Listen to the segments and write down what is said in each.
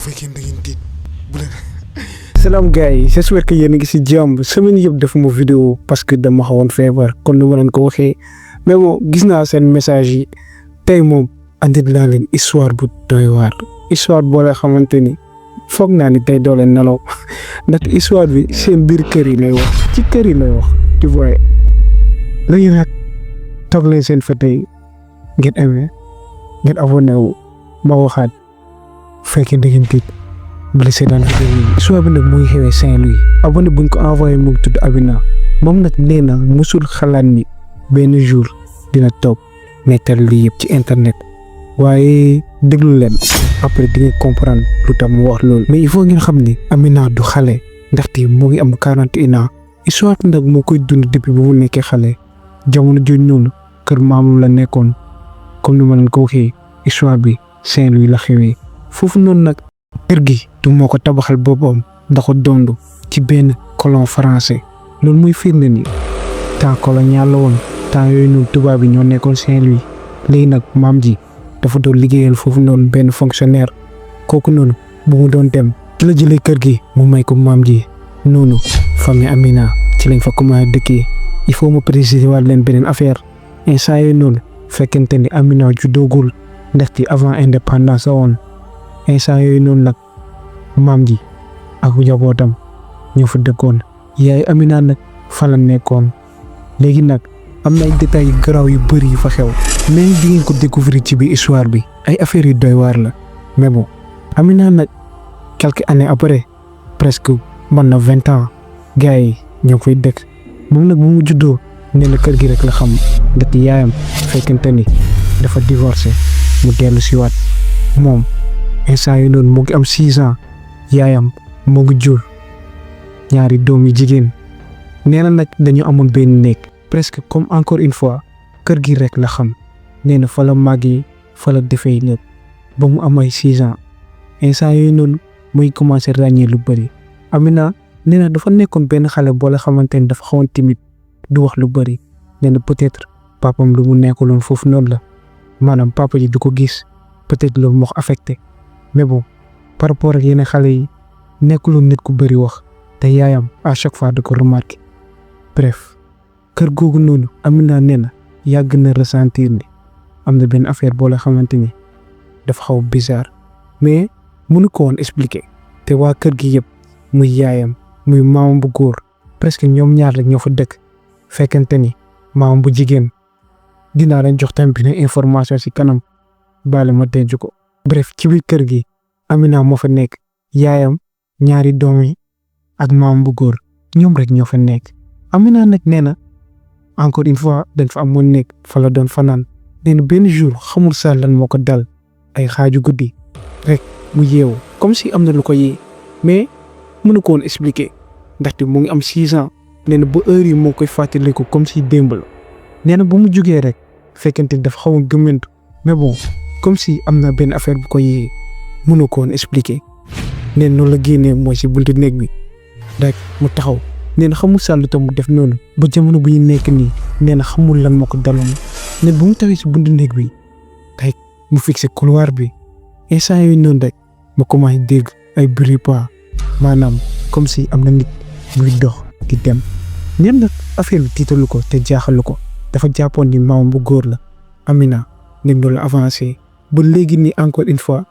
fekkee da ngeen tiit bu leen. salaam gars yi j'espère que yéen a ngi si jàmm semaine yëpp defuma vidéo parce que dama xawoon feebar kon ni ma leen ko waxee mais bon gis naa seen message yi tey moom andi naa leen histoire bu doy waar histoire boo la xamante ni foog naa ni tey doo leen nelaw ndax histoire bi seen biir kër yi lay wax ci kër yi lay wax tu vois léegi nag toog leen seen fa tey ngeen aimé ngeen abonné wu ma waxaat fekkee da ngeen tiit bala seetaan vidéo yi histoire bi nag mu ngi xewee Saint-Louis abonné buñ ko envoyé mu ngi tudd Amina moom nag nee na musul xalaat ni benn jour dina toog nettal lii yëpp ci internet waaye déglu leen après di nga comprendre lu tax mu wax loolu mais il faut ngeen xam ni Amina du xale ndaxte mu ngi am 41 ans histoire bi nag moo koy dund depuis bu mu nekkee xale jamono jooju noonu kër maamam la nekkoon comme ni ma leen ko waxee histoire bi Saint-Louis la xewee foofu noonu nag kër gi du moo ko tabaxal boppam ndax dondu ci benn colon français loolu muy firnde ni temps colonial la woon temps yooyu noonu tubaab bi ñoo nekkoon Saint-Louis léegi nag maam ji dafa doon liggéeyal foofu noonu benn fonctionnaire kooku noonu bu mu doon dem ci la jëlee kër gi mu may ko maam ji noonu famille Amina ci lañ fa commencé dëkkee il faut ma préciser waat leen beneen affaire instant yooyu noonu fekkente ni Amina juddoogul ndaxte avant indépendance la woon instant yooyu noonu nag maam ji ak njabootam ñoo fa dëkkoon yaay Amina nag fa la nekkoon léegi nag am na ay détails yu garaaw yu bëri yu fa xew mais di ngeen ko découvrir ci biir histoire bi ay affaires yu doy waar la mais bon Amina nag quelques années après presque mën na 20 ans gars yi ñoo koy dëkk moom nag bu mu juddoo nee na kër gi rek la xam ndaxte yaayam fekkente ni dafa divorcé mu dellu si waat moom instant yi noonu mu ngi am 6 ans yaayam mu ngi jur ñaari doom yu jigéen nee na nag dañu amoon benn néeg presque comme encore une fois kër gi rek la xam nee na fa la màggee fa la defee lépp ba mu am ay 6 ans instant yooyu noonu muy commencé ràññee lu bëri Amina nee na dafa nekkoon benn xale boo la xamante ni dafa xawoon timide du wax lu bëri nee na peut-être papam lu mu nekkuloon foofu noonu la maanaam papa ji du ko gis peut-être loolu moo ko affecté mais bon par rapport ak yeneen xale yi nekkuloon nit ku bëri wax te yaayam à chaque fois da ko remarqué bref kër googu noonu Amina nee na yàgg na ressentir ni am na benn affaire boo la xamante ni dafa xaw bizarre mais mënu ko woon expliquer te waa kër gi yëpp muy yaayam muy maamam bu góor presque ñoom ñaar rek ñoo fa dëkk fekkente ni maamam bu jigéen dinaa leen jox tamit benn information ci kanam baale ma denc ko bref ci biir kër gi Amina moo fa nekk yaayam ñaari doom yi ak maamam bu góor ñoom rek ñoo fa nekk Amina nag nee na encore une fois dañ fa amoon nekk fa la doon fanaan nee na benn jour xamul sax lan moo ko dal ay xaaju guddi rek mu yeewu comme si am na lu ko yee mais mënu ko woon expliquer ndaxte mu ngi am 6 ans nee na ba heure yi moo koy fàttaliku comme si démb la nee na bu mu jugee rek fekkente dafa xaw a gëmmentu mais bon comme si am na benn affaire bu ko yee mënu ko woon expliquer nee na noonu la génnee mooy si buntu néeg bi rek mu taxaw nee na xamul sax lu tax mu def noonu ba jamono bu ñu nekk nii nee na xamul lan moo ko daloon ne bu mu tawee si buntu néeg bi rek mu fixé couloir bi instant yooyu noonu rek ma commencé dégg ay bruit pas maanaam comme si am na nit buy dox di dem nee na affaire bi tiitalu ko te jaaxalu ko dafa jàppoon ni maamam bu góor la Amina ne noonu la avancé ba léegi nii encore une fois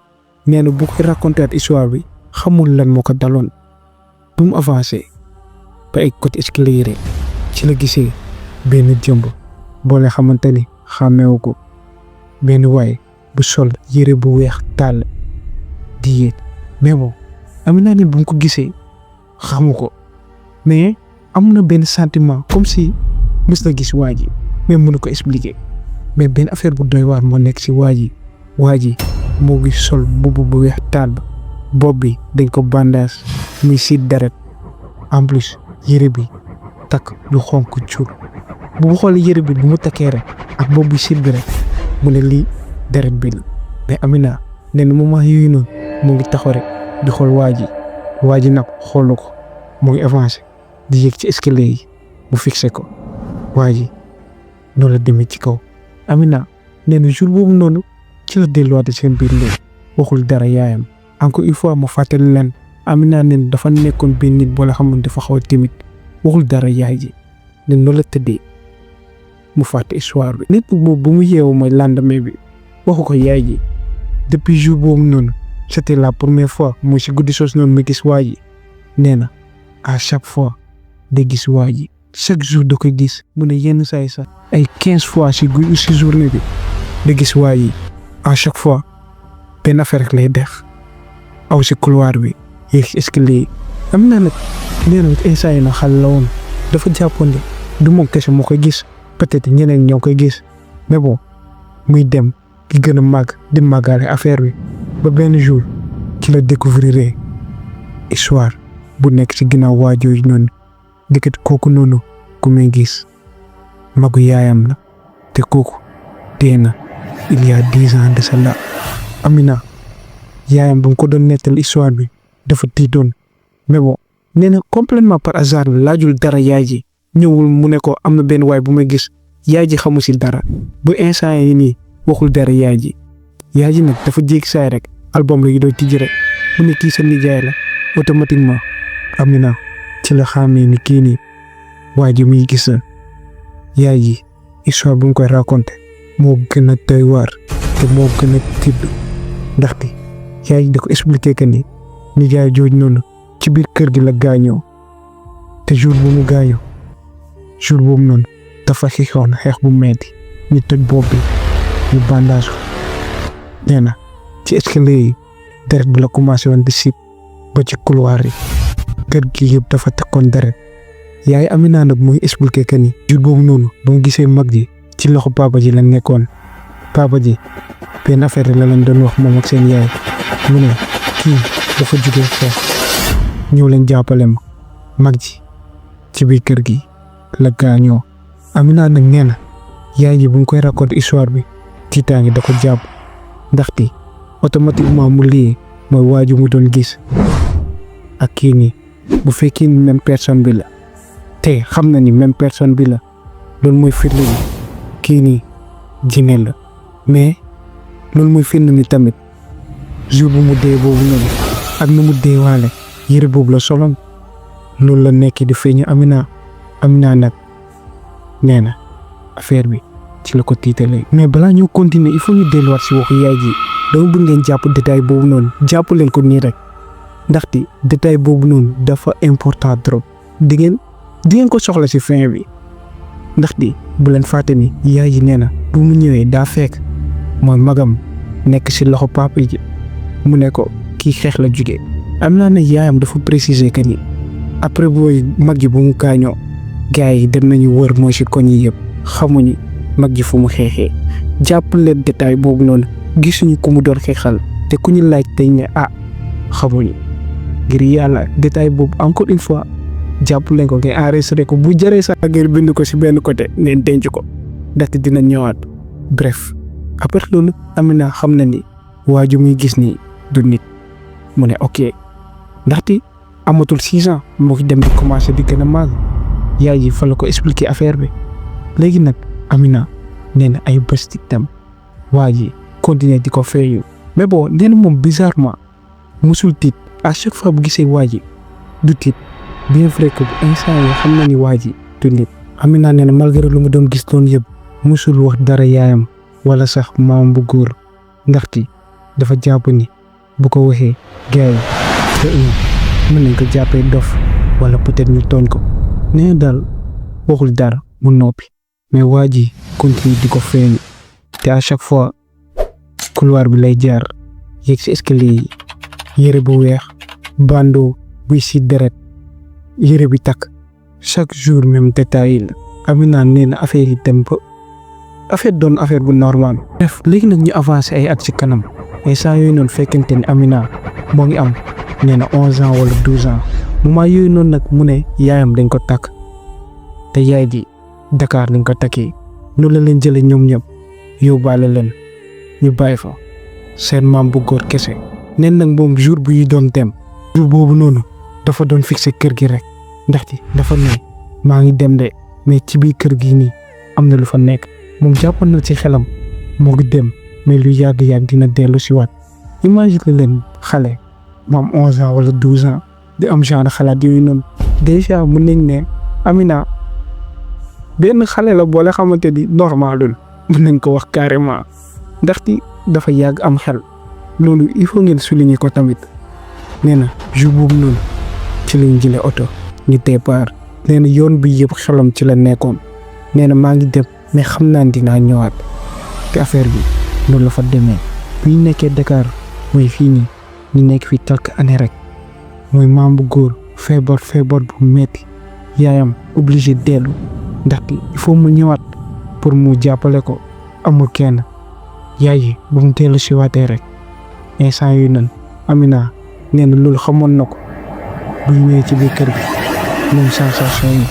nee na bu koy raconter histoire bi xamul lan moo ko daloon bu mu avancé ba ay côté escalier ci la gisee benn jëmb boo leen xamante ni xàmmeewu ko benn waay bu sol yére bu weex tàll di yéeg mais bon Amina ne bu mu ko gisee xamu ko mais am na benn sentiment comme si mës na gis waa ji mais mënu ko expliquer mais benn affaire bu doy waar moo nekk ci waa ji moo ngi sol mbubb bu weex tàll bopp bi dañ ko bandage muy siit deret en plus yére bi takk lu xonk cuur bu xoolee yére bi bu mu takkee rek ak bopp bi siit bi rek mu ne lii deret bi la mais Amina nee na moment yooyu noonu mu ngi taxaw rek di xool waa ji nag xoolu ko mu ngi avancé di yéeg ci escalier yi mu fixé ko waa ji noonu la demee ci kaw Amina nee na jour boobu noonu ci la delluwaate seen biir néeg waxul dara yaayam encore une fois ma fàttali leen Amina nen dafa nekkoon benn nit boo la xamoon dafa xaw a timide waxul dara yaay ji ne noonu la tëddee mu fàtte histoire bi. nit boobu bu mu yeewu mooy lendemain bi waxu ko yaay ji depuis jour boobu noonu c'était la première fois mooy si guddi soos noonu ma gis waa ji nee na à chaque fois da gis waa ji chaque jour da koy gis mu ne yenn saa yi sax ay 15 fois si journée bi da gis waa ji à chaque fois benn affaire rek lay def aw si couloir bi yéeg si escalier yi. Amina nag nee na instant yi na xale la woon dafa jàppoon ne du moom kese moo koy gis peut-être ñeneen ñoo koy gis mais bon muy dem ki gën a màgg di màggaale affaire bi ba benn jour ci la découvrir histoire bu nekk ci ginnaaw waajooju noonu dëkkat kooku noonu ku may gis magu yaayam la te kooku dee na il y a 10 ans de cela. Amina yaayam bu ko doon nettal histoire bi dafa tiitoon mais bon nee na complètement par hasard laajul dara yaay ji ñëwul mu ne ko am na benn waay bu may gis yaay ji xamu si dara bu instant yi nii waxul dara yaay ji nag dafa jéeg saay rek album la yu doon tijji rek mu ne kii sa nijaay la automatiquement Amina ci la xamee ni kii nii waa ji muy gis yaay ji histoire bu mu koy raconté moo gën a doy waar te moo gën a tidd ndaxte yaay ji da ko expliqué que ni nijaay jooj noonu ci biir kër gi la gaañoo te jour bu mu gaañoo jour boobu noonu dafa xeexoon xeex bu metti ñu toj bopp bi ñu bandage ko nee na ci escalier yi deret bi la commencé woon di sip ba ci couloir yi kër gi yëpp dafa takkoon deret yaay Amina nag muy expliqué que ni jour boobu noonu ba mu gisee mag ji ci loxo papa ji la nekkoon papa ji benn affaire la leen doon wax moom ak seen yaay mu ne kii dafa jóge xeex ñëw leen jàppale ma mag ji ci biir kër gi la gaañoo. Amina nag nee na yaay ji bu mu koy raconter histoire bi tiitaange da ko jàpp ndaxte automatiquement mu lii mooy waaju mu doon gis ak kii nii bu fekkee ni même personne bi la te xam na ni même personne bi la loolu mooy firnde ni kii nii jinne la mais loolu mooy firnde ni tamit jour bu mu dee boobu noonu ak nu mu dee waale yére boobu la solom loolu la nekk di feeñu Amina nag nee na affaire bi ci la ko tiitalee. mais balaa ñu continuer il faut ñu delluwaat si waxu yaay ji dama bëgg ngeen jàpp détail boobu noonu jàpp leen ko nii rek ndaxte détail boobu noonu dafa important trop di ngeen ko soxla si fin bi ndaxte bu leen fàtte ni yaay ji nee na bu mu ñëwee daa fekk mooy magam nekk si loxo papa ji mu ne ko kii xeex la jóge. am naa ne yaayam dafa préciser que ni après booy mag ji bu mu gaañoo gars yi dem nañu wër mooy si koñ yi yëpp xamuñu mag ji fu mu xeexee jàpp leen détail boobu noonu gisuñu ku mu doon xeexal te ku ñu laaj tey ne xamuñu ngir yàlla détail boobu encore une fois jàpp leen ko ngeen enregistré ko bu jëree sax ngeen bind ko si benn côté ngeen denc ko ndaxte dina ñëwaat. bref après loolu Amina xam na ni waaju muy gis ni du nit mu ne ok ndaxte amatul 6 ans moo ngi dem di commencé di gën a màgg yaay ji fa la ko expliqué affaire bi léegi nag Amina nee na ay bés di dem waa ji continuer di ko feeñu mais bon nee na moom bizarrement musul tiit à chaque fois bu gisee waa ji du tiit bien vrai que bu instant yi xam na ni waa ji du nit. Amina nee na malgré lu mu doon gis doon yëpp musul wax dara yaayam wala sax maam bu góor ndaxte dafa jàpp ni bu ko waxee gars yi mën nañ ko jàppee dof wala peut-être ñu tooñ ko nee na daal waxul dara mu noppi mais waa ji continue di ko feeñu te à chaque fois couloir bi lay jaar yéeg si escalier yi yére bu weex bandeau buy si deret yére bi takk chaque jour même détail yi la. Amina nee na affaire yi dem ba affaire doon affaire bu normal. bref léegi nag ñu avancé ay at ci kanam ay saa yooyu noonu fekkente ni Amina moo ngi am nee na 11 ans wala 12 ans moment yooyu noonu nag mu ne yaayam dañ ko takk te yaay ji Dakar dañ ko takkee noonu la leen jëlee ñoom ñëpp yóbbaale leen ñu bàyyi fa seen maam bu góor kese. neen nag moom jour bu ñu doon dem jour boobu noonu dafa doon fixé kër gi rek ndaxte dafa ne maa ngi dem de mais ci biir kër gi nii am na lu fa nekk moom jàppoon na ci xelam moo ngi dem mais lu yàgg-yàgg dina dellu si waat. imagine leen xale mu am 11 ans wala 12 ans di am genre xalaat yooyu noonu déjà mën nañ ne Amina benn xale la boole xamante ni normalul mën nañ ko wax carrément ndaxte dafa yàgg am xel loolu il faut ngeen souligner ko tamit nee na jour boobu noonu ci lañ jëlee oto ñu départ nee na yoon bi yëpp xelam ci la nekkoon nee na maa ngi dem mais xam naa dinaa ñëwaat te affaire bi loolu la fa demee bi ñu nekkee Dakar mooy fii nii ñu nekk fi quelques années rek mooy maam bu góor feebar bu metti yaayam obligé dellu ndaxte il faut mu ñëwaat pour mu jàppale ko amul kenn yaay yi bu mu dellu si waatee rek instant yu nan Amina nee na loolu xamoon na ko bu ñëwee ci biir kër gi même sensation yi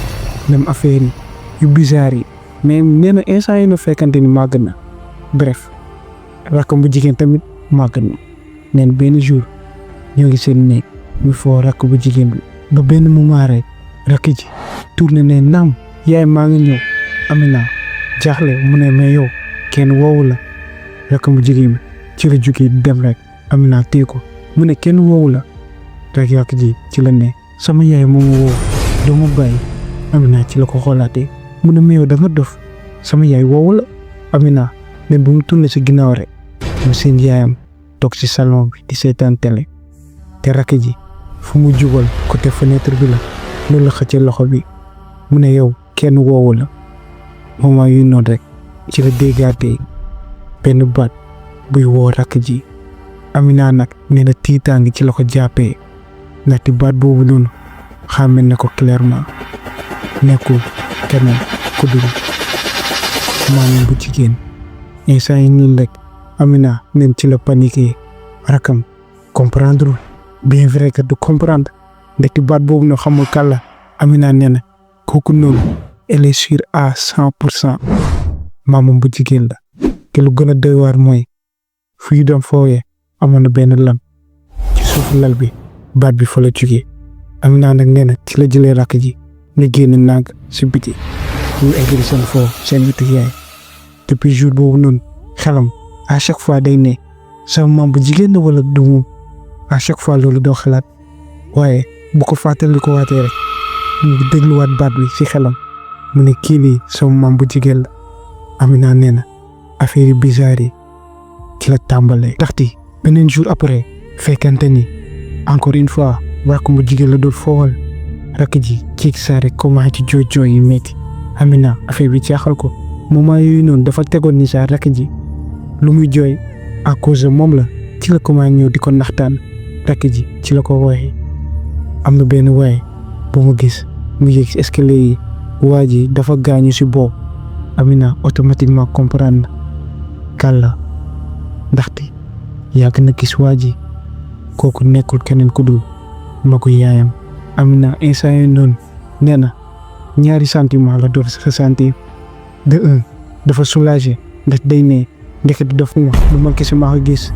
même affaire yi yu bizarre yi mais nee na instant yi na fekkante ni màgg na bref rakkam bu jigéen tamit màgg na neen benn jour ñoo ngi seen néeg ñu foo rakk bu jigéen bi ba benn moment rek rakk ji tourné ne naam yaay maa ngi ñëw Amina jaaxle mu ne mais yow kenn woowu la rakk bu jigéen bi ci la jógee dem rek Amina téye ko mu ne kenn woowu la rek rakk ji ci la ne sama yaay moom woo doo ma bàyyi Amina ci la ko xoolaatee mu ne mais yow da nga dof sama yaay woowu la Amina mais bu mu tourné si ginnaaw rek mu seen yaayam toog ci salon bi di seetaan télé te rakk ji fu mu jubal côté fenêtre bi la loolu la xëccee loxo bi mu ne yow kenn woowu la moment yu noonu rek ci la déggaatee benn baat buy woo rakk ji Amina nag nee na tiitaangi ci la ko jàppee ndaxte baat boobu noonu xàmme na ko clairement nekkul keneen ku dul maam bu jigéen instant yi nii rek Amina neen ci la paniqué rakam comprendre bien vrai que du comprendre ndaxte baat boobu noonu xamul kàlla Amina nee na kooku noonu elle est sûre à 100% maamam bu jigéen la te lu gën a doy waar mooy fu ñu doon foowee amoon na benn lam ci suuf lal bi baat bi fa la jógee Amina nag nee na ci la jëlee rakk ji ne génn nànk si biti ñu eggali seen foo seen wetu yaay depuis jour boobu noonu xelam à chaque fois day ne sama maam bu jigéen la wala du moom à chaque fois loolu doo xalaat waaye bu ko fàttali ko waatee rek mu ngi dégluwaat baat bi si xelam mu ne kii nii sama maam bu jigéen la Amina nee na affaire yi bizarre yi ci la tàmbalee. ndaxte beneen jour après fekkante ni encore une fois rakk bu jigéen la doon foowal rakk ji ci saa rek commencé ci jooy yi métti Amina affaire bi jaaxal ko moment yooyu noonu dafa tegoon ni saa rakk ji lu muy jooy à cause de moom la ci la commencé ñëw di ko naxtaan rakk ji ci la ko wooyee am na benn waay bu mu gis mu yéeg ci escalier yi waa ji dafa gaañu si boobu Amina automatiquement comprendre na kàlla ndaxte yàgg na gis waa ji kooku nekkul keneen ku dul magu yaayam Amina instant yooyu noonu nee na ñaari sentiment la doon ressentir de un dafa soulagé ndax day ne ndekete dofuma lu ma kese maa ko gis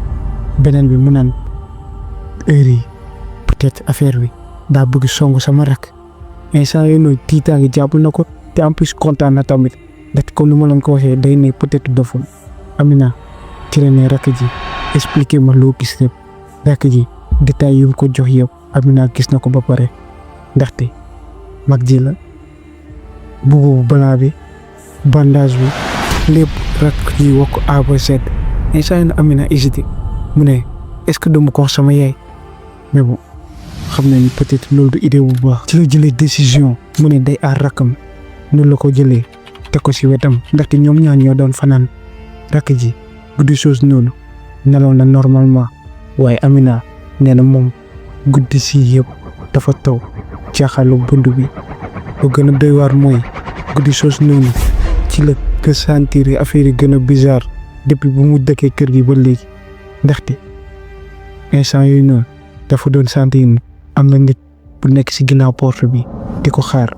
beneen bi mu naan heure yi peut-être affaire bi daa bëgg songu sama rak instant yooyu noonu tiitaangi jàpp na ko te en plus kontaan na tamit ndax comme ni ma leen ko waxee day ne peut-être doful Amina ci la ne rakk ji expliqué ma loo gis lépp rakk ji détails yu mu ko jox yëpp Amina gis na ko ba pare ndaxte mag ji la buubu balaa bi bandage bi lépp rakk ji wax ko A ba Z instant yii Amina hésité mu ne est-ce que dama ko wax sama yaay mais bon xam nañu peut-être loolu du idée bu baax. ci la jëlee décision mu ne day aar rakkam noonu la ko jëlee teg ko si wetam ndaxte ñoom ñaar ñoo doon fanaan rakk ji guddi soos noonu nelaw na normalement waaye Amina nee na moom guddi si yëpp dafa taw jaaxalu bunt bi lu gën a doy waar mooy guddi soos noonu ci la ko sentir affaire yi gën a bizarre depuis bu mu dëkkee kër gi ba léegi ndaxte instant yooyu noonu dafa doon sentir ni am na nit bu nekk si ginnaaw porte bi di ko xaar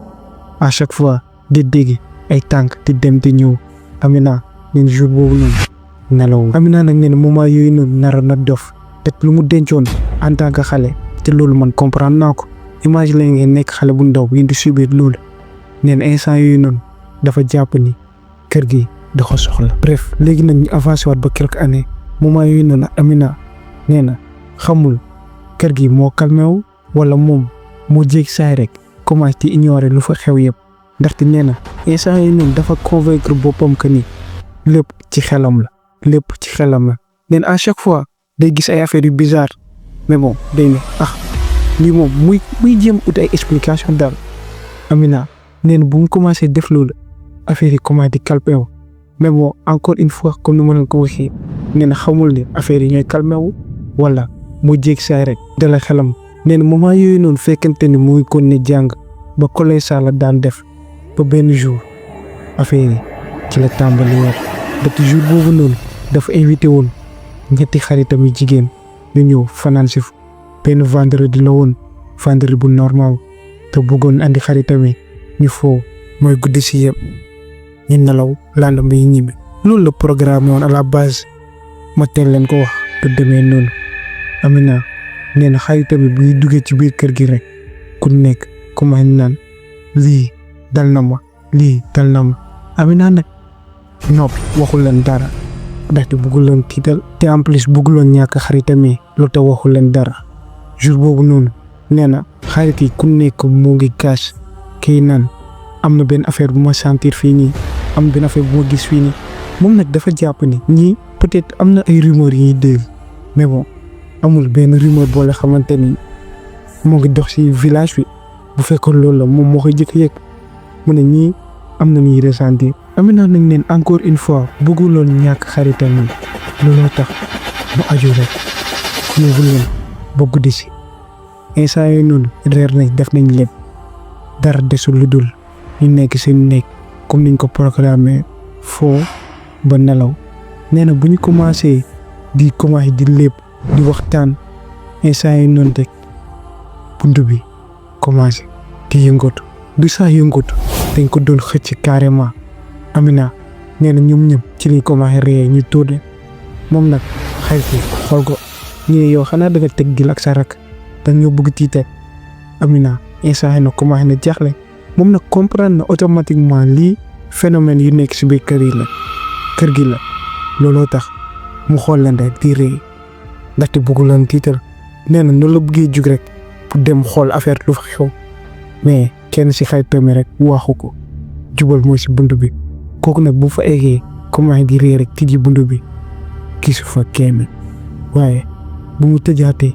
à chaque fois di dégg ay tànk di dem di ñëw Amina ñun jour boobu noonu nelaw Amina nag nee na moment yooyu noonu nar na dof te lu mu dencoon en tant que xale te loolu man comprendre naa ko imagine la ngeen nekk xale bu ndaw yi di subir loolu nee na instant yooyu noonu dafa jàpp ni kër gi da ko soxla. bref léegi nag ñu avancé waat ba quelques années moment yooyu noonu Amina nee na xamul kër gi moo calmé wu wala moom moo jéeg saay rek commencé di ignorer lu fa xew yëpp ndaxte nee na instant yi ñoom dafa convaincre boppam que ni lépp ci xelam la nee na à chaque fois day gis ay affaires yu bizarre mais bon day ne lii moom muy jéem ut ay explication daal. Amina nee na bu mu commencé def loolu affaire yi commencé di calmé wu mais bon encore une fois comme ni ma leen ko waxee nee na xamul ne affaire yi ñooy calmé wu wala mu jéeg saay rek dala xelam. nee na moment yooyu noonu fekkente ni muy kon ne jàng ba collège saa la daan def ba benn jour affaire yi ci la tàmbali woon date jour boobu noonu dafa invité woon ñetti xaritam yu jigéen ñu ñëw fanaan si benn vendredi la woon vendredi bu normal te bëggoon andi xaritam yi ñu foo mooy guddi si yëpp ñu nelaw lendemain yi ñibbi. loolu la programme woon à la base ma teel leen ko wax te demee noonu. Amina nee na xaritam yi buy duggee ci biir kër gi rek ku nekk commencé naan lii dal na ma. Amina nag noppi waxul leen dara ndaxte bëggul leen tiital te en plus bëggul leen ñàkk xaritam yi lu te waxul leen dara. jour boobu noonu nee na xarit yi ku nekk moo ngi kaas kii naan am na benn affaire bu ma sentir fii nii am benn affaire bu ma gis fii nii moom nag dafa jàpp ni ñii peut-être am na ay rumeurs yi ñuy dégg mais bon amul benn rumeur boo la xamante ni moo ngi dox ci village bi bu fekkoon loolu la moom moo koy jëkk yëg mu ne ñii am na ñuy ressentir. Amina nañ leen encore une fois bëgguloon ñàkk xaritam yi looloo tax mu aju rek ñu leen ba guddi si instant yooyu noonu reer nañ def nañ lépp dara desul lu dul ñu nekk seen nekk comme niñ ko programmé foo ba nelaw. nee na bu ñu commencé di lépp di waxtaan instant yooyu noonu rek bunt bi commencé di yëngatu du sax yëngatu dañ ko doon xëcc carrément. Amina nee na ñoom ñëpp ci liñ commencé ree ñu tourné moom nag xarit yi xool ko ñu ne yow xanaa da nga teg gil ak sa rak da ñoo bëgg tiite. Amina instant na commencé na jaaxle moom nag comprendre na automatiquement lii phénomène yu nekk si biir kër gi la looloo tax mu xool leen rek di ree ndaxte bëggul leen tiital. nee na noonu la bëggee jug rek pour dem xool affaire lu fa xew mais kenn si xaritam rek waxu ko jubal mooy si bunt bi. kooku nag bu fa eggee commencé di ree rek tijji bunt bi gisu fa kenn waaye bu mu tëjaatee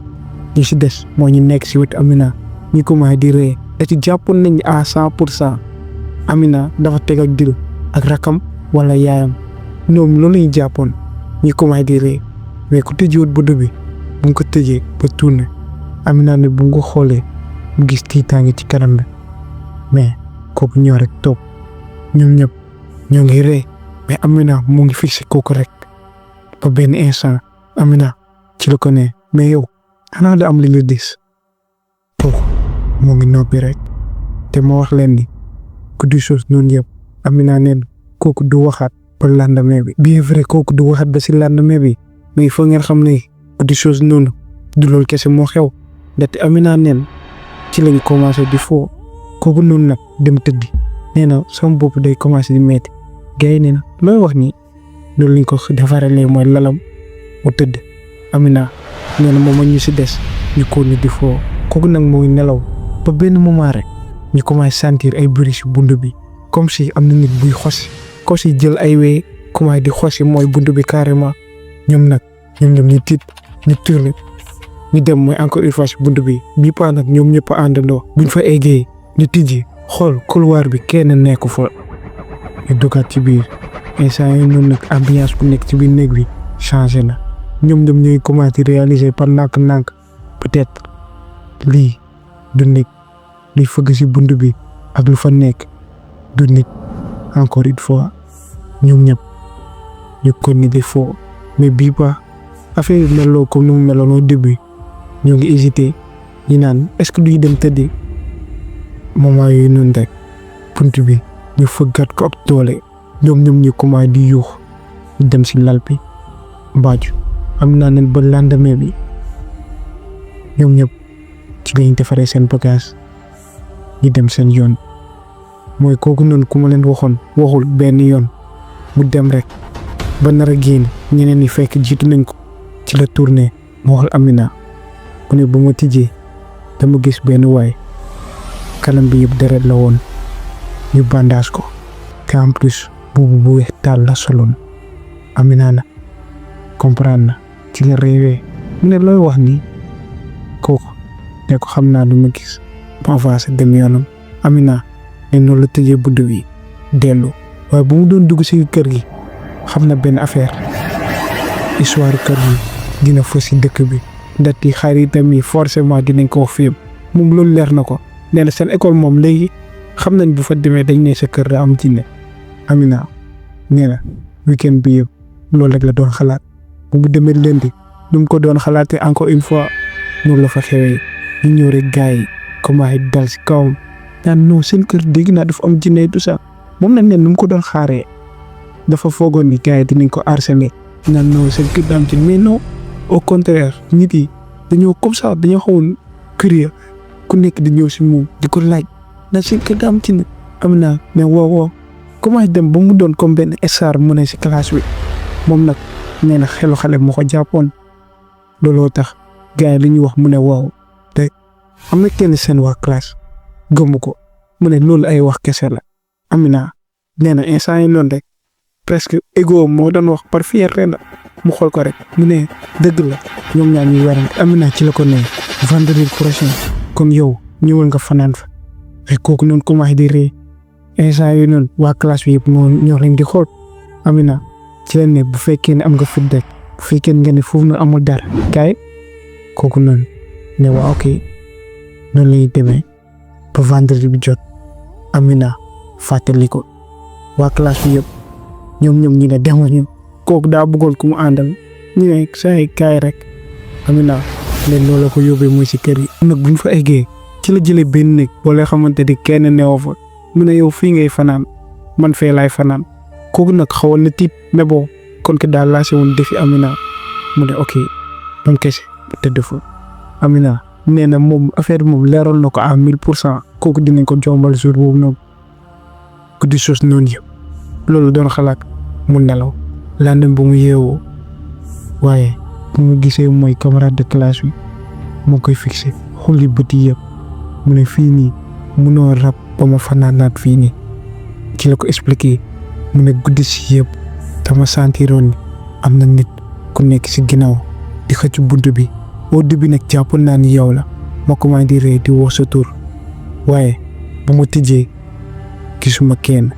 ñu si des moo ñu nekk si wetu Amina ñu commencé di ree da ci jàppoon nañ à 100% Amina dafa teg ak dil ak rakam wala yaayam ñoom loolu lañu jàppoon ñu commencé di ree mais ku tëjiwut bunt bi bu mu ko tëjee ba tourné Amina ne bu mu ko xoolee mu gis tiitaange ci kanam bi mais kooku ñëw rek toog ñoom ñëpp ñoo ngi ree mais Amina mu ngi fixé kooku rek ba benn instant Amina ci la ko ne mais yow xanaa da am li la dis kooku moo ngi noppi rek te ma wax leen ni ku di chose noonu yëpp Amina neen kooku du waxaat ba lendemain bi bien vrai kooku du waxaat ba si lendemain bi mais il faut ngeen xam ne ku di chose noonu du loolu kese moo xew ndaxte Amina neen ci lañ commencé di foo kooku noonu nag dem tëddi nee na sama bopp day commencé di metti gars yi nee na looy wax ni loolu lañ ko defarelee mooy lalam mu tëdd. Amina nee na moom ñu si des ñu ko ni di foo kooku nag moo ngi nelaw ba benn moment rek ñu commencé sentir ay bruit si bunt bi comme si am na nit buy xosi ko si jël ay wee commencé di xosi mooy bunt bi carrément ñoom ñu tiit ñu tourné ñu dem mooy encore une fois si bunt bi bii paa nag ñoom ñëpp a àndandoo buñ fa eggee ñu tijji xool couloir bi kenn nekku fa ñu duggaat ci biir instant yi noonu nag ambiance bu nekk ci biir néeg bi changé na ñoom ñooy commencé réaliser par nànk-nànk peut-être lii du nit liy fëgg si bunt bi ak lu fa nekk du nit encore une fois ñoom ñëpp ñu ko ni di foo mais bii ba affaire yi meloo comme ni mu meloon au début ñoo ngi hésité ñi naan est-ce que duy dem tëddi moment yooyu noonu rek bunt bi ñu fëggat ko ab doole ñoom ñu commencé di yuux dem si lal bi mbaaju am naa ne ba lendemain bi ñoom ñëpp ci lañ defaree seen bagage ñu dem seen yoon mooy kooku noonu ku ma leen waxul benn yoon mu dem rek ba nar a génn ñeneen ñi fekk jiitu nañ ko ci la tournée mu waxal Amina mu ne bu ma tijjee dama gis benn waay kanam bi yëpp deret la woon ñu bandage ko te en plus buubu bu weex taal la soloon. Amina na comprendre na ci la réewee mu ne looy wax nii kooku ne ko xam naa lu ma gis ma avancé dem yoonam. Amina ne noonu la tëjee bunt bi dellu waaye bu mu doon dugg si kër gi xam na benn affaire histoire kër gi dina fës si dëkk bi ndati xaritam yi forcément dinañ ko wax fi moom loolu leer na ko. nee na seen école moom léegi xam nañ bu fa demee dañ ne sa kër da am jinne. Amina nee na weekend bi yëpp loolu rek la doon xalaat bu mu demee lundi lu mu ko doon xalaatee encore une fois noonu la fa xewee ñu ñëw rek gars yi commencé dal si kawam naan non seen kër dégg naa dafa am jinne tout ça moom nag neen nu mu ko doon xaaree dafa foogoon ni gars yi dinañ ko harceler naan non seen kër da am jinne mais non au contraire nit yi dañoo comme ça dañoo xawoon curieux ku nekk di ñëw si moom di ko laaj na seen kër da am jinne. Amina mais wow commencé dem ba mu doon comme benn star mu ne si classe bi moom nag nee na xelu xale moo ko jàppoon looloo tax gars yi li ñuy wax mu ne waaw te am na kenn seen waa classe gëmu ko mu ne loolu ay wax kese la. Amina nee na instant yi noonu rek presque ego moo doon wax par fierté la mu xool ko rek mu ne dëgg la ñoom ñaar ñuy werante. Amina ci la ko ne vendredi prochain comme yow ñëwal nga fanaan fa rek kooku noonu commencé di ree instant yooyu noonu waa classe bi yëpp ñoo leen di xool. Amina ci la ne bu fekkee ne am nga fit rek bu fekkee nga ne foofu noonu amul dara kaay kooku noonu ne waa ok noonu lay demee ba vendredi bi jot. Amina fàttali ko waa classe bi yëpp ñoom ñu ne demuñu kooku daa bëggoon ku mu àndal ñu ne saa kaay rek. Amina ne loolu la ko yóbbee muy si kër yi. nag bu ñu fa eggee ci la jëlee benn néeg boo lay xamante ni kenn neewoo fa mu ne yow fii ngay fanaan man fee laay fanaan kooku nag xawoon na tiit mais bon kon ke daal laase woon defi Amina mu ne ok doon kese bu tëdd fa. Amina nee na moom affaire bi moom leeral na ko à 1000% kooku dinañ ko jombal jour boobu noonu guddi sos noonu yëpp loolu doon xalaat mu nelaw lendemain bu mu yeewoo waaye bu mu gisee mooy camarade de classe bi moo koy fixé xulli bët yi yëpp mu ne fii nii munoo rab ba ma fanaanaat fii nii ci la ko expliqué mu ne guddi si yëpp dama sentiroon ni am na nit ku nekk si ginnaaw di xëcc bunt bi au début nag jàpp naa ni yow la ma commencé di ree di woo sa tur waaye ba ma tijjee gisuma kenn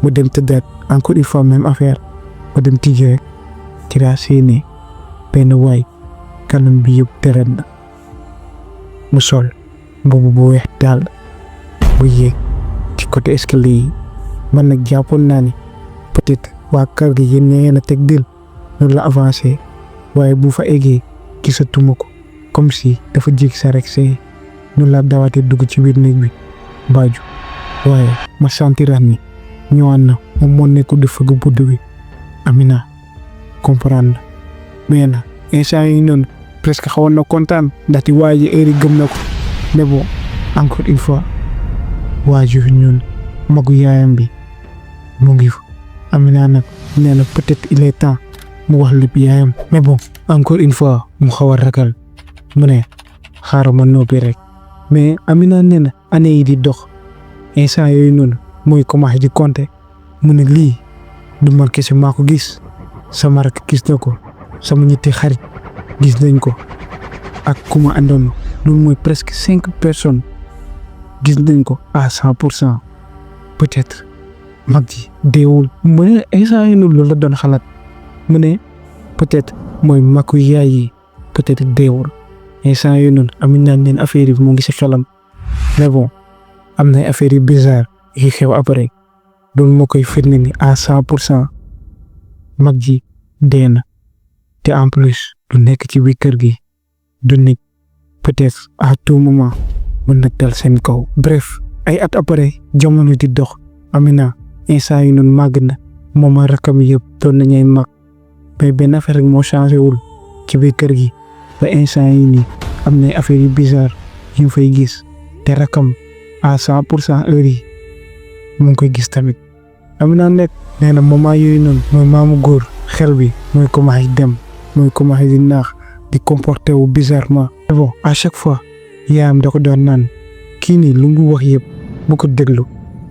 mu dem tëddaat encore une fois même affaire ma dem tijjee rek ci laa séenee benn waay kanam bi yëpp deret na mu sol mbubu bu weex daal bu yéeg ci côté escalier yi man nag jàppoon naa ni peut-être waa kër gi yéen ña a teg dil loolu la avancé waaye bu fa eggee gisatuma ko comme si dafa jékki sa rek see noonu la dawaatee dugg ci biir néeg bi baaju waaye ma sentiraat ni ñëwaat na moom moo nekk di fëgg budd bi. Amina comprendre mais na instant yi noonu presque xawoon na kontaan ndaxte waa ji heure yi gëm na ko mais bon encore une fois waa ji ñun magu yaayam bi mu ngi fa. Amina nag nee na peut-être il est temps mu wax lépp yaayam mais bon encore une fois mu xaw a ragal mu ne xaaral ma noppi rek mais Amina nee na année yi di dox instant yooyu noonu mooy commencé di compter mu ne lii du man kese maa ko gis sama rak gis na ko sama ñetti xarit gis nañ ko ak ku ma àndoon loolu mooy presque 5 personnes gis nañ ko à 100% peut-être mag ji deewul mu ne instant yii loolu la doon xalaat mu ne peut-être mooy magu yaay yi peut-être deewul instant yii noonu Amina neen affaire yi mu ngi si xelam mais bon am na affaire yu bizarre yi xew après loolu moo koy firnde ni à 100% mag ji dee na te en plus du nekk ci biir kër gi du nekk peut-être à tout moment mën na dal seen kaw. bref ay at après jamono di dox Amina instant yi noonu màgg na moom ak rakam yëpp doon nañuy mag mais benn affaire rek moo changé wul ci biir kër gi ba instant yi nii am na affaire yu bizarre yu fay gis te rakam à 100% heure yi mu ngi koy gis tamit. Amina nekk nee na moment yooyu noonu mooy maamu góor xel bi mooy commencé dem mooy commencé di naax di comporté wu bizarrement bon à chaque fois yaayam da ko doon naan kii nii lu mu wax yëpp bu ko déglu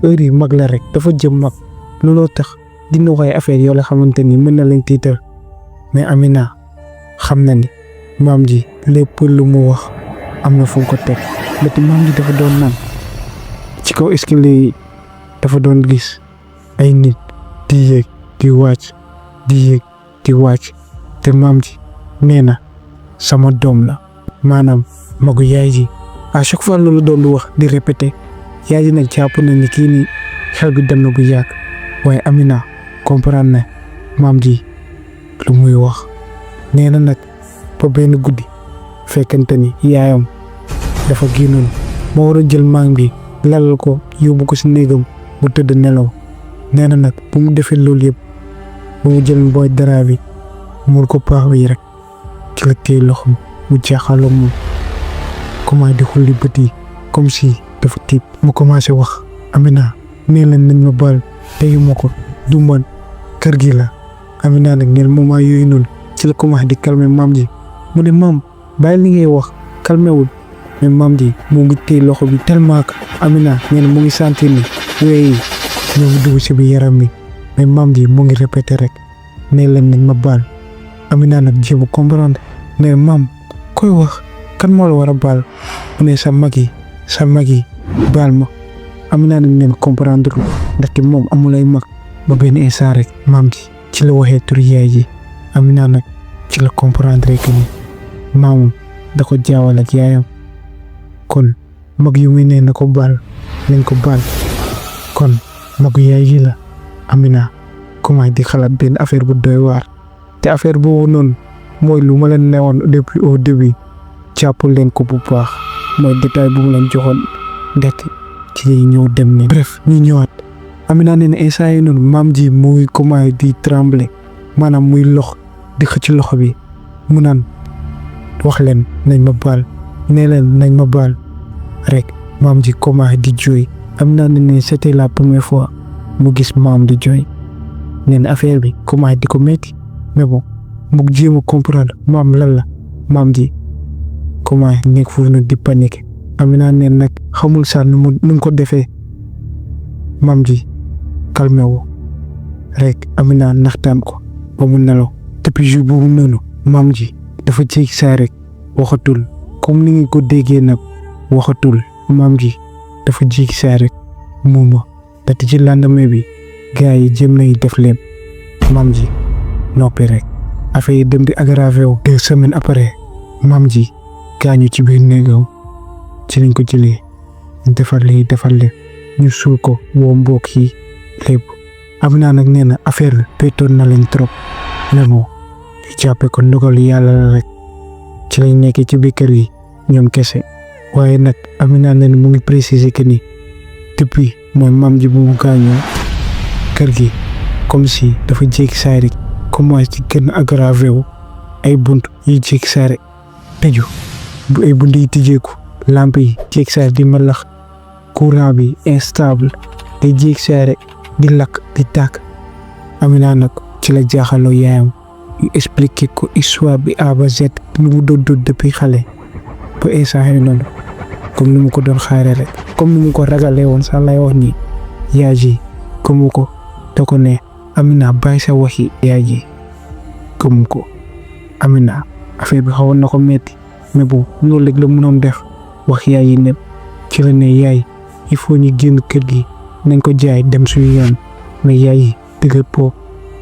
heure yi mag la rek dafa jëm mag looloo tax dina wax ay affaire yoo la xamante ni mën na leen tiital mais Amina xam na ni maam ji lépp lu mu wax am na fu mu ko teg ndaxte maam ji dafa doon naan ci kaw escalier yi dafa doon gis ay nit di yéeg di wàcc di yéeg di wàcc te maam ji nee na sama doom la maanaam magu yaay ji à chaque fois loolu doon wax di répété yaay ji nag jàpp na ni kii nii xel bi dem na bu yàgg waaye Amina comprendre na maam ji lu muy wax nee na nag ba benn guddi fekkante ni yaayam dafa génnoon moo war a jël maam bi lalal ko yóbbu ko si néegam bu tëdd nelaw nee na nag bu mu defee loolu yëpp bu mu jël booy dara bi muur ko paax bi rek ci la téye loxoom mu jaaxaloo moom commencé di xulli bët yi comme si dafa tiit mu commencé wax Amina nee leen nañ ma baal teyu ma ko du man kër gi la Amina nag neen moment yooyu noonu ci la commencé di calmer maam ji mu ne maam bàyyi li ngay wax calmer wul mais maam ji mu ngi téye loxo bi tellement que Amina neen mu ngi sentir ni wéy ñoo ngi dugg si bi yaram bi mais maam ji mu ngi répété rek nee leen nañ ma baal Amina nag jéem a comprendre mais maam koy wax kan moo la war a baal mu ne sa mag yi baal ma Amina nag neen comprendre ndaxte moom amul ay mag ba benn instant rek maam ji ci la waxee tur yaay ji Amina nag ci la comprendre que ni maamam da ko jaawal ak yaayam kon mag yu muy ne na ko baal nañ ko baal kon magu yaay ji la Amina commencé di xalaat benn affaire bu doy waar te affaire boobu noonu mooy lu ma leen newoon depuis au début jàpp leen ko bu baax mooy détail bu mu leen joxoon ndaxte ci lay ñëw dem ne bref ñu ñëwaat Amina nee na instant yi noonu maam ji muy commencé di trembler maanaam muy lox di xëcc loxo bi mu naan wax leen nañ ma baal nee leen nañ ma baal rek maam ji commencé di jooy Amina ne c'était la première fois mu gis maam di jooy nee na affaire bi commencé di ko métti mais bon mu jéem a comprendre maam lan la maam ji commencé nekk foofu nag di panique Amina ne nag xamul sax nu mu ko defee maam ji calmé wu rek Amina naxtaan ko ba mu nelaw depuis jour boobu noonu maam ji dafa jékki saa rek waxatul comme ni nga ko déggee nag waxatul maam ji dafa jékki saa rek muuma te ci lendemain bi gars yi jéem nañu def lépp maam ji noppi rek affaire yi dem di aggravé wu 2 semaines après maam ji gaañu ci biir néegam ci lañ ko jëlee defar li ñu suul ko woo mbokk yi lépp Amina nag nee na affaire bi pétoon na leen trop mais bon ñu jàppee ko ndogal yàlla la rek ci lañ nekkee ci biir kër gi ñoom kese waaye nag Amina nee na mu ngi préciser que ni depuis mooy maam ji bu mu gaañoo kër gi comme si dafa jékki saa rek commencé ci gën a aggravé wu ay bunt yi jékki saa rek tëju bu ay bunt yi tijjeeku lampe yi jékki saa di malax courant bi instable te jékki saa rek di lakk di tàkk Amina nag ci la jaaxaloo yaayam yu expliqué ko histoire bi A ba Z lu mu doon depuis xale ba instant yi noonu comme ni mu ko doon xaaree rek comme ni mu ko ragalee woon sax lay wax ni yaay ji comme ko da ko ne Amina bàyyi sa waxi yaay ji comme ko Amina affaire bi xawoon na ko metti mais bon loolu léegi la mënoon def wax yaay yi ne ci la ne yaay il faut ñu génn kër gi nañ ko jaay dem suñu yoon mais yaay yi dëgër po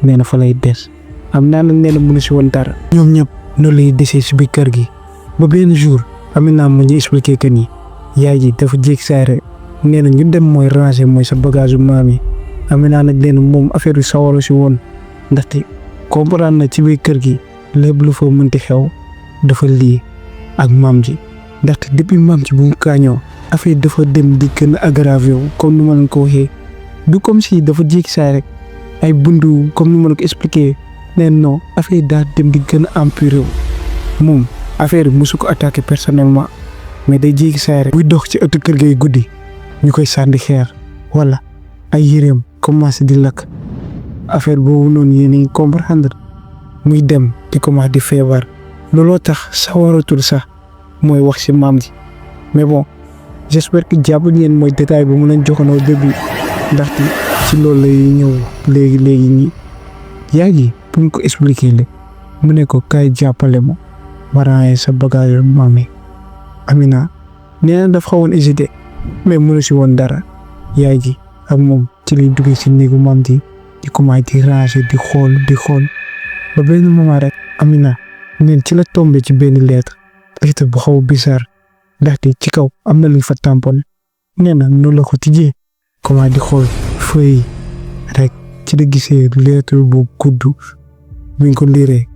nee na fa lay des Amina nag nee na mënu si woon dara ñoom ñëpp noonu lay desee si biir kër gi ba benn jour Amina mu ñu expliqué que ni yaay ji dafa jékki saa rek nee na ñu dem mooy ranger mooy sa bagage maam yi Amina nag nee na moom affaire bi sawaru si woon ndaxte comprendre na ci biir kër gi lépp lu fa mënti xew dafa lii ak maam ji ndaxte depuis maam ji bu mu kaañoo affaire dafa dem di gën a aggravé wu comme ni ma leen ko waxee du comme si dafa jékki saa rek ay bundu comme ni ma leen ko expliqué nee non affaire daa dem di gën a empiré wu moom affaire bi mosu ko attaqué personnellement mais day jékki saa rek buy dox ci ëttu kër gay guddi ñu koy sànni xeer wala ay yéreem commencé di lakk affaire boobu noonu yéen a ngi comprendre muy dem di commencé di feebar looloo tax sawaratul sax mooy wax ci maam ji mais bon j'espère que jàpp ngeen mooy détail bi mu leen joxoon au début ndaxte ci loolu lay ñëw léegi nii yaa ngi pour ko expliquer le mu ne ko kaay jàppale ma ranger sa bagage maam yi Amina nee na dafa xawoon hésité mais mënu si woon dara yaay ji ak moom ci lay duggee si néegu maam ji di commencé di ranger di xool ba benn moment rek Amina neen ci la tombé ci benn lettre bu xaw a bizarre ndaxte ci kaw am na luñ fa tamponné nee na noonu la ko tijjee commencé di xool feuille rek ci la gisee lettre bu gudd buñ ko liiree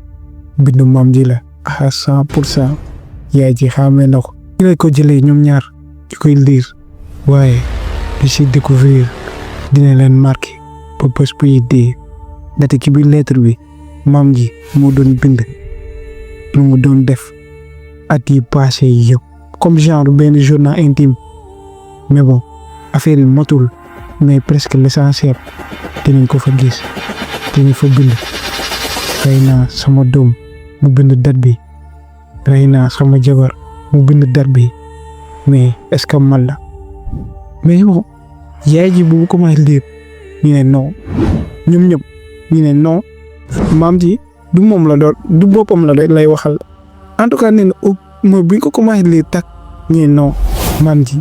bindu maam ji la à 100% yaay ji xamee na ko. ci la ko jëlee ñoom ñaar di koy liir waaye di si découvrir dina leen marqué ba bés bu yi dee ndaxte ci biir lettre bi maam ji moo doon bind lu mu doon def at yi passé yëpp comme genre benn journal intime mais bon affaire yi matul mais presque l'essentiel dinañ ko fa gis dinañ fa bind rey naa sama doom mu bind date bi rey naa sama jabar mu bind date bi mais est-ce que man la mais bon yaay ji bu ko may lire ñu ne non ñoom ñëpp ñu ne non maam ji du moom la doon du boppam la lay waxal en tout cas nee na mooy buñ ko commencé lire tak ñu ne non maam ji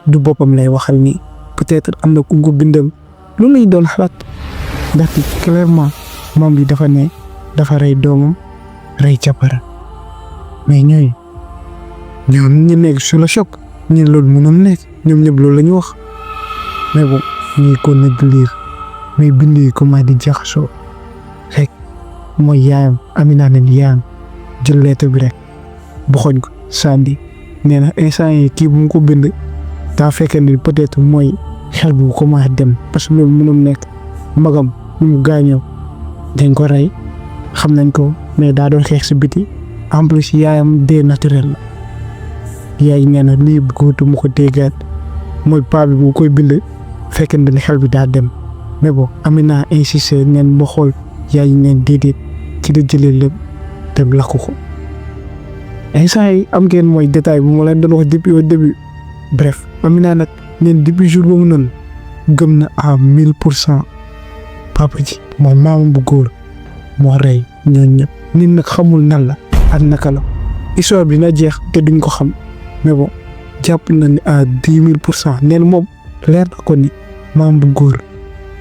du boppam lay waxal nii peut-être am na ku ko bindal loolu lay doon xalaat ndaxte clairement maam bi dafa ne dafa rey doomam rey capara mais ñooy ñoom ñu nekk sur le choc ñu ne loolu mënoon nekk ñoom ñëpp loolu la ñu wax mais bon ñuy ko nekk lire mais bind yi commencé di jaxasoo rek mooy yaayam Amina ne yaayam jël lettre bi rek boxoñ ko sandi nee na instant yi kii bu mu ko bind daa fekkee ni peut-être mooy xel bu commencé dem parce que loolu mënul nekk magam ñu mu gaañoo dañ ko rey xam nañ ko mais daa doon xeex si biti en plus yaayam dee naturel la yaay nee na lii bëggatu mu ko déggaat mooy paa bi bu koy bind fekkee ni xel bi daa dem mais bon Amina insisté neen ba xool yaay neen déedéet ci la jëlee lépp dem lakku ko instant yi am ngeen mooy détail bu ma leen doon wax depuis au début bref Amina nag neen depuis jour boobu noonu gëm na à 1000% papa ji mooy maamam bu góor moo rey ñooñu ñëpp nit nag xamul nan la ak naka la histoire bi na jeex te duñ ko xam mais bon jàpp na ni à 10 000% neen moom leer na ko ni maam bu góor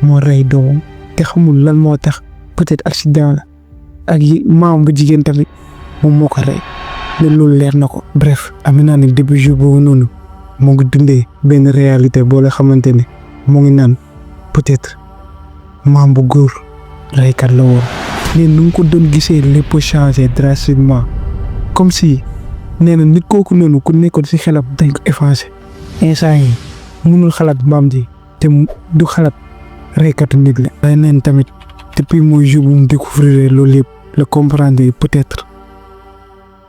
moo rey doomam te xamul lan moo tax peut-être accident la ak yi maam bu jigéen tamit moom moo ko rey ne loolu leer na ko. bref Amina nag depuis jour boobu noonu moo ngi dundee benn réalité boo la xamante ne moo ngi naan peut-être maam bu góor reykat la woon. nee nu nga ko doon gisee lépp changé drastiquement comme si nee na nit kooku noonu ku nekkoon si xelam dañ ko effacé instant yi mënul xalaat maam ji te du xalaat reykatu nit la. day neen tamit depuis mooy jour bu mu découvrir loolu yëpp la comprendre peut-être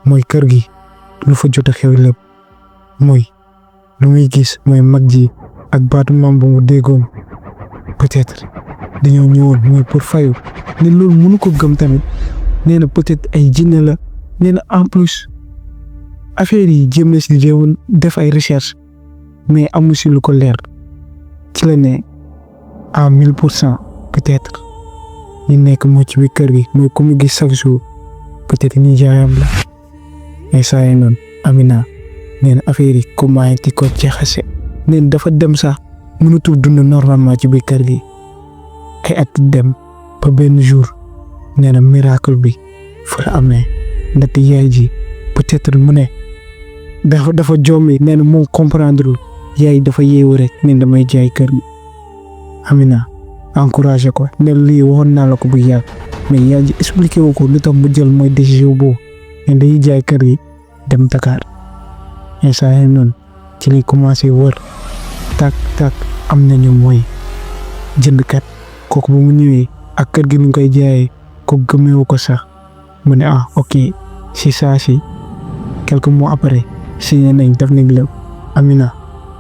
mooy kër gi lu fa jot a xew lépp mooy lu muy gis mooy mag ji ak baatu maam bu mu déggoon peut-être dañoo ñëwoon mooy pour fayu ne loolu mënu ko gëm tamit nee na peut-être ay jinne la nee na en plus affaire yi jéem na si jéem def ay recherche mais amu si lu ko leer ci la ne à 1000% peut-être ñu nekk moo ci biir kër gi mooy ku mu gis chaque jour peut-être ñi jaayam la mais saa yi noonu Amina nee na affaire yi commencé di ko jaxase nee na dafa dem sax mënatul dund normalement ci biir kër gi ay at dem ba benn jour nee na miracle bi fa la amee ndaxte yaay ji peut-être mu ne dafa jommi nee na moom comprendre yaay dafa yeewu rek ne damay jaay kër gi Amina encouragé ko ne lii waxoon naa la ko bu yàgg mais yaay ji expliqué wu ko lu tax mu jël mooy décision boobu ne day jaay kër gi dem Dakar instant yii noonu ci lay commencé wër tak am nañu mooy jëndkat kooku bu mu ñëwee ak kër gi nu koy jaayee ko gëmeewu ko sax mu ne ok si saa si quelques mois après signé nañ def nañ lépp Amina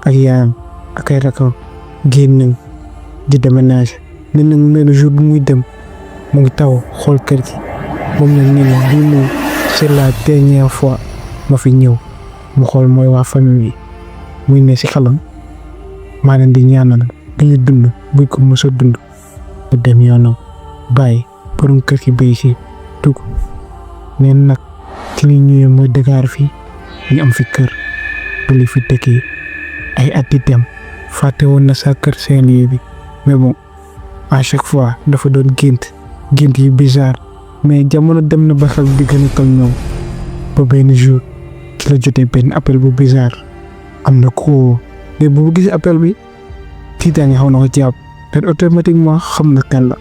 ak yaayam ak ay rakam génn nañ di déménager nee na jour bu muy dem mu ngi taw xool kër gi moom nag nee na bii moom c'est la dernière fois ma fi ñëw mu xool mooy waa famille bi muy ne si xelam maa leen di ñaanal dañuy dund buñ ko mos a dund mu dem yoonam bàyyi borom kër gi béy si dugg neen nag ci li ñëwee mooy Dakar fii ñu am fi kër li fi dëkkee ay at di dem fàtte woon na sa kër Saint-Louis bi mais bon à chaque fois dafa doon gént yu bizarre mais jamono dem na ba xel di gën a tal ñoom ba benn jour ci la jotee benn appel bu bizarre am na ko mais bu gisee appel bi tiitaange xaw na ko jàpp te automatiquement xam na kan la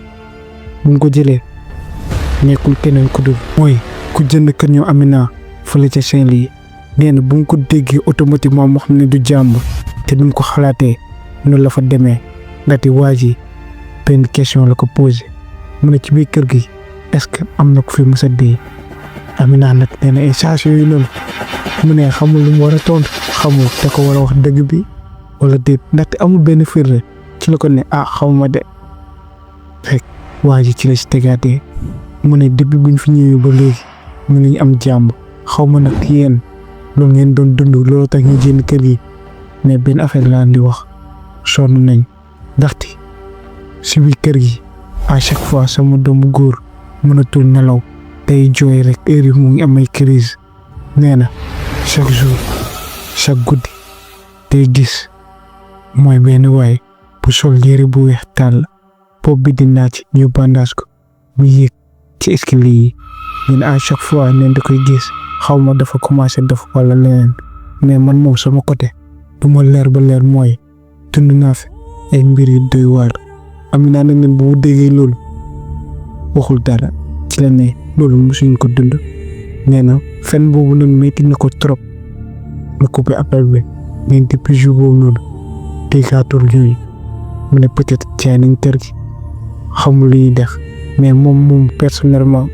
bu mu ko jëlee nekkul keneen ku dul mooy ku jënd kër ñoo Amina fële ca Saint-Louis nee na bu mu ko déggee automatiquement moo xam ne du jàmb te du mu ko xalaatee noonu la fa demee ndaxte waa ji benn question la ko posé mu ne ci biir kër gi est-ce que am na ko fi mës a dee Amina nag nee na échange yooyu noonu mu ne xamul lu mu war a tontu xamul te ko war a wax dëgg bi wala déet ndaxte amul benn firnde ci la ko ne xamuma de fekk waa ji ci la si tegaatee mu ne depuis buñ fi ñëwee ba léegi mu ngi am jàmm xaw ma nag yéen loolu ngeen doon dund loolu tax ñu jënd kër gi mais benn affaire laa di wax sonn nañ ndaxte si biir kër gi à chaque fois sama doomu góor mënatul nelaw tey jooy rek heure yi mu ngi am ay crise nee na chaque jour chaque guddi tey gis mooy benn waay bu sol yére bu weex tàll bopp bi di naaj ñu bandage ko mu yéeg ci escalier yi nee na à chaque fois neen da koy gis xaw ma dafa commencé def wala leneen mais man moom sama côté du ma leer ba leer mooy dund naa fi ay mbir yu doy waar Amina nag ne bu mu déggee loolu waxul dara ci la ne loolu mosuñ ko dund nee na fen boobu noonu métti na ko trop ma coupé appel bi mais depuis jour boobu noonu déggaatul yooyu mu ne peut-être jaay nañ kër gi xamul lu ñuy def mais moom personnellement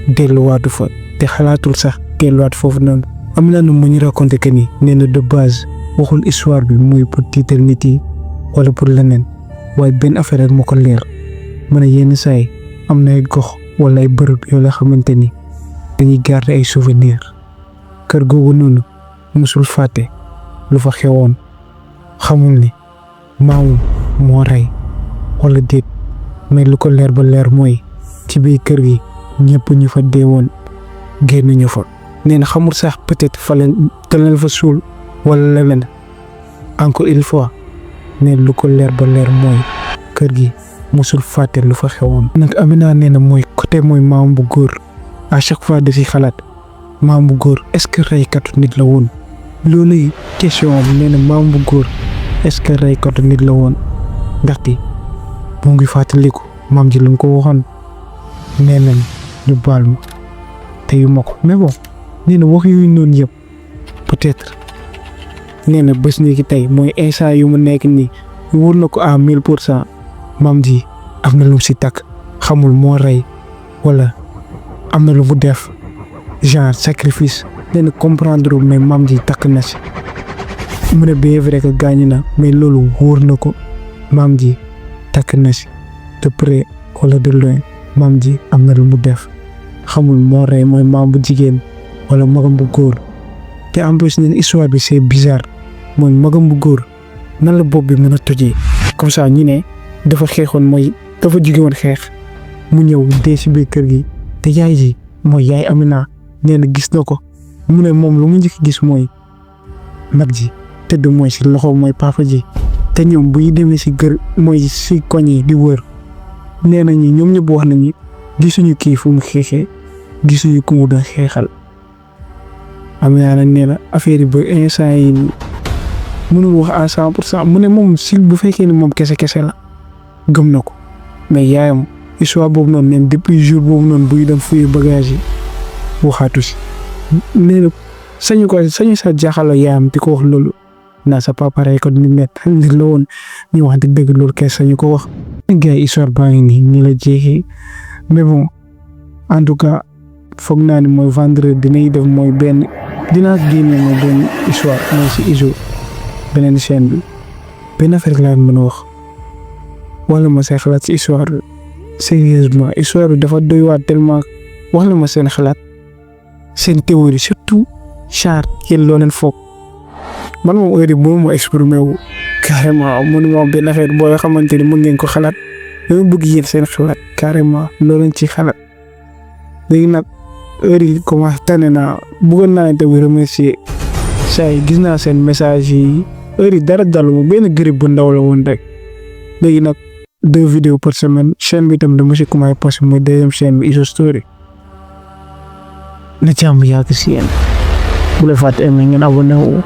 delluwaatu fa te xalaatul sax delluwaat foofu noonu. Amina nu mu ñu raconté que ni nee na de base waxul histoire bi muy pour tiital nit yi wala pour leneen waaye benn affaire rek moo ko leer mu ne yenn saa yi am na ay gox wala ay bërëb yoo la xamante ni dañuy garder ay souvenir kër googu noonu musul fàtte lu fa xewoon xamul ni maamum moo rey wala déet mais lu ko leer ba leer mooy ci biir kër gi ñëpp ñu fa deewoon génn ñu fa. nee na xamul sax peut-être fa leen fa suul wala leneen encore une fois ne lu ko leer ba leer mooy kër gi musul fàtte lu fa xewoon. nag Amina nee na mooy côté mooy maam bu góor à chaque fois da si xalaat maam bu góor est-ce que reykatu nit la woon loolu question am nee na maam bu góor est-ce que reykatu nit la woon ndaxte mu ngi fàttaliku maam ji lu mu ko waxoon nee nañ ñu baal ma teyu ma ko mais bon nee na wax yooyu noonu yëpp peut-être nee na bés ni ki tey mooy instant yu mu nekk nii wóor na ko à 1000% maam ji am na lu mu si takk xamul moo rey wala am na lu mu def genre sacrifice nee na comprendre mais maam ji takk na si mu ne bien vrai que gaañ na mais loolu wóor na ko maam ji takk na si de près wala de loin maam ji am na lu mu def xamul moo rey mooy maam bu jigéen wala magam bu góor te en plus neen histoire bi c'est bizarre mooy magam bu góor nan la bopp bi mën a tojee comme ça ñu ne dafa xeexoon mooy dafa jóge woon xeex mu ñëw dee si biir kër gi te yaay ji mooy yaay Amina nee na gis na ko mu ne moom lu mu njëkk gis mooy mag ji tëdd mooy si loxo mooy papa ji te ñoom bu ñu demee si kër mooy si koñ yi di wër nee nañu ñoom ñëpp wax nañu gisuñu kii fu mu xeexee gisuñu ku mu doon xeexal. Amina nag nee na affaire yi ba instant yi mënul wax à 100% mu ne moom si bu fekkee ni moom kese la gëm na ko mais yaayam histoire boobu noonu neen depuis jour boobu noonu buy dem fuy bagage yi waxaatu si nee na sañu sa jaaxaloo yaayam di ko wax loolu naa sa papa rey ko ni net nit la woon ñu wax dëgg loolu kese sañu ko wax. gars yi histoire baa ngi nii la jeexee mais bon en tout cas foog naa ni mooy vendredi dinañ def mooy benn dinaa génne mooy benn histoire mooy si iso beneen chaîne bi benn affaire laa mën a wax wala ma seen xalaat si histoire bi sérieusement histoire bi dafa doy waar tellement wax la ma seen xalaat seen théorie surtout char yéen loo leen foog man moom heure yi mënuma exprimer wu carrément mënuma benn affaire boo xamante ni mën ngeen ko xalaat dama bëgg yéen seen xalaat carrément loo leen ci xalaat léegi nag heure yi commencé tane naa bëggoon naa leen tamit remercier saa yi gis naa seen message yi heure yi dara daluma benn grippe bu ndaw la woon rek léegi nag 2 vidéos par semaine chaîne bi tam dama si commencé posté mooy deuxième chaîne bi Izo Story na jàmm yàgg si yéen bu leen fàtte ngeen abonné wu